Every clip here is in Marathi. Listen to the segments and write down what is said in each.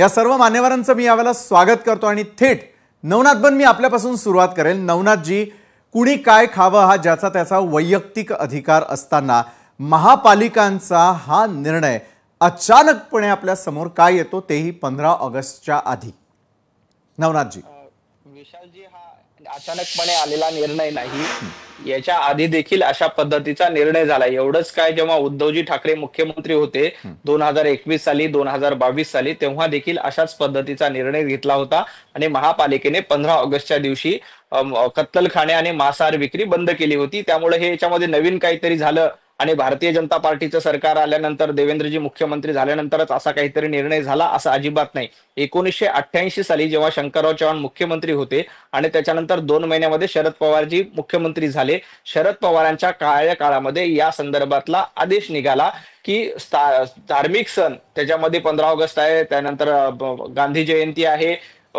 या सर्व मान्यवरांचं मी यावेळेला स्वागत करतो आणि थेट नवनाथ बन मी आपल्यापासून सुरुवात करेल। नवनाथजी, कुणी काय खावं हा ज्याचा त्याचा वैयक्तिक अधिकार असताना महापालिकांचा हा निर्णय अचानकपणे आपल्या समोर काय येतो तेही 15 ऑगस्टच्या आधी। नवनाथजी, विशालजी, हा अचानकपणे आलेला निर्णय नाही, याच्या आधी देखील अशा पद्धतीचा निर्णय झाला। एवढंच काय, जेव्हा उद्धवजी ठाकरे मुख्यमंत्री होते 2021 साली 2022 साली, तेव्हा देखील अशाच पद्धतीचा निर्णय घेतला होता आणि महापालिकेने 15 ऑगस्टच्या दिवशी कत्तलखाने आणि मांसाहार विक्री बंद केली होती। त्यामुळे हे याच्यामध्ये नवीन काहीतरी झालं आणि भारतीय जनता पार्टीचं सरकार आल्यानंतर, देवेंद्रजी मुख्यमंत्री झाल्यानंतरच असा काहीतरी निर्णय झाला असं अजिबात नाही। 1988 साली जेव्हा शंकरराव चव्हाण मुख्यमंत्री होते आणि त्याच्यानंतर 2 महिन्यामध्ये शरद पवारजी मुख्यमंत्री झाले, शरद पवारांच्या कार्यकाळामध्ये या संदर्भातला आदेश निघाला की धार्मिक सण, त्याच्यामध्ये 15 ऑगस्ट आहे, त्यानंतर गांधी जयंती आहे,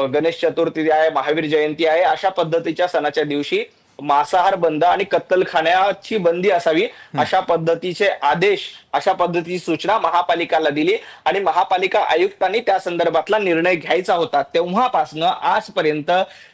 गणेश चतुर्थी आहे, महावीर जयंती आहे, अशा पद्धतीच्या सणाच्या दिवशी मांसाहार बंद आणि कत्तलखान्याची बंदी असावी, अशा पद्धतीचे आदेश, अशा पद्धतीची सूचना महापालिकाला दिली आणि महापालिका आयुक्तांनी त्या संदर्भातला निर्णय घ्यायचा होता। तेव्हापासून आजपर्यंत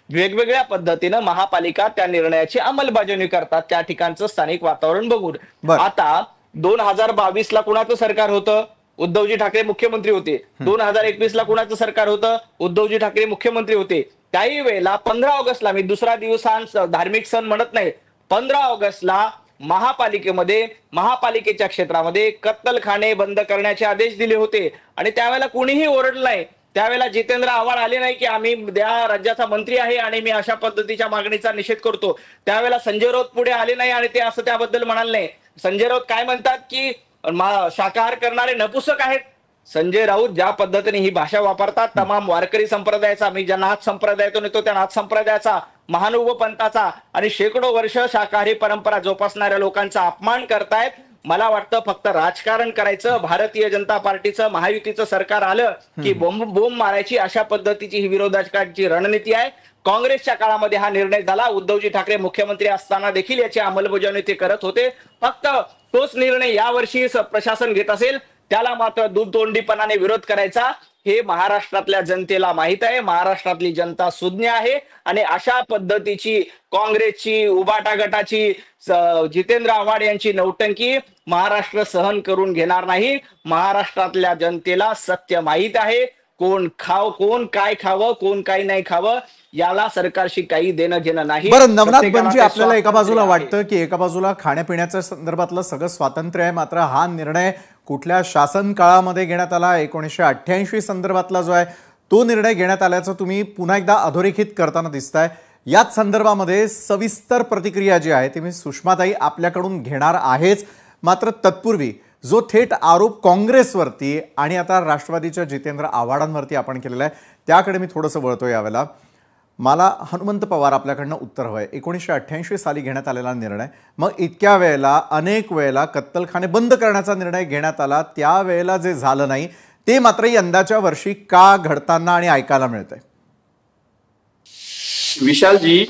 वेगवेगळ्या पद्धतीनं महापालिका त्या निर्णयाची अंमलबजावणी करतात, त्या ठिकाणचं स्थानिक वातावरण बघून। आता 2022 ला कुणाचं सरकार होतं? उद्धवजी ठाकरे मुख्यमंत्री होते। 2021 ला कुणाचं सरकार होतं? उद्धवजी ठाकरे मुख्यमंत्री होते। त्याही वेळेला 15 ऑगस्टला, मी दुसरा दिवसांचा धार्मिक सण म्हणत नाही, 15 ऑगस्टला महापालिकेमध्ये, महापालिकेच्या क्षेत्रामध्ये कत्तलखाने बंद करण्याचे आदेश दिले होते आणि त्यावेळेला कोणीही ओरडलं नाही। त्यावेळेला जितेंद्र आव्हाड आले नाही की आम्ही त्या राज्याचा मंत्री आहे आणि मी अशा पद्धतीच्या मागणीचा निषेध करतो। त्यावेळेला संजय राऊत पुढे आले नाही आणि ते असं त्याबद्दल म्हणाले नाही। संजय राऊत काय म्हणतात की शाकाहार करणारे नपुसक आहेत। संजय राऊत ज्या पद्धतीने ही भाषा वापरतात, तमाम वारकरी संप्रदायाचा, मी ज्या नाथ संप्रदायातून येतो त्या नाथ संप्रदायाचा, महानुभाव पंथाचा आणि शेकडो वर्ष शाकाहारी परंपरा जोपासणाऱ्या लोकांचा अपमान करतायत। मला वाटतं फक्त राजकारण करायचं, भारतीय जनता पार्टीचं महायुतीचं सरकार आलं की बोंब मारायची, अशा पद्धतीची ही विरोधकांची रणनीती आहे। काँग्रेसच्या काळामध्ये हा निर्णय झाला, उद्धवजी ठाकरे मुख्यमंत्री असताना देखील याची अंमलबजावणी ते करत होते। फक्त तोच निर्णय यावर्षी प्रशासन घेत असेल, त्याला मात्र दुधतोंडीपणाने विरोध करायचा, हे महाराष्ट्रातल्या जनतेला माहित आहे। महाराष्ट्रातली जनता सुज्ञ आहे आणि अशा पद्धतीची काँग्रेसची, उबाटा गटाची, जितेंद्र आव्हाड यांची नौटंकी महाराष्ट्र सहन करून घेणार नाही। महाराष्ट्रातल्या जनतेला सत्य माहित आहे, कोण काय खावं, कोण काय नाही खावं, याला सरकारशी काही देणं घेणं नाही। बरं नवनाथ बनजी, आपल्याला एका बाजूला वाटतं की एका बाजूला खाण्यापिण्याच्या संदर्भातलं सगळं स्वातंत्र्य आहे, मात्र हा निर्णय कुठल्या शासन काळामध्ये घेण्यात आला, 1988 संदर्भातला जो आहे तो निर्णय घेण्यात आल्याचं तुम्ही पुन्हा एकदा अधोरेखित करताना दिसताय। याच संदर्भामध्ये सविस्तर प्रतिक्रिया जी आहे ती मी सुषमाताई आपल्याकडून घेणार आहेच, मात्र तत्पूर्वी जो थेट आरोप काँग्रेसवरती आणि आता राष्ट्रवादीच्या जितेंद्र आव्हाडांवरती आपण केलेला आहे त्याकडे मी थोडंसं वळतो। यावेळेला मला हनुमंत पवार आपल्याकडनं उत्तर हवं आहे। 1988 साली घेण्यात आलेला निर्णय, मग इतक्या वेळेला अनेक वेळेला कत्तलखाने बंद करण्याचा निर्णय घेण्यात आला, त्यावेळेला जे झालं नाही ते मात्र यंदाच्या वर्षी का घडताना आणि ऐकायला मिळतंय? विशालजी,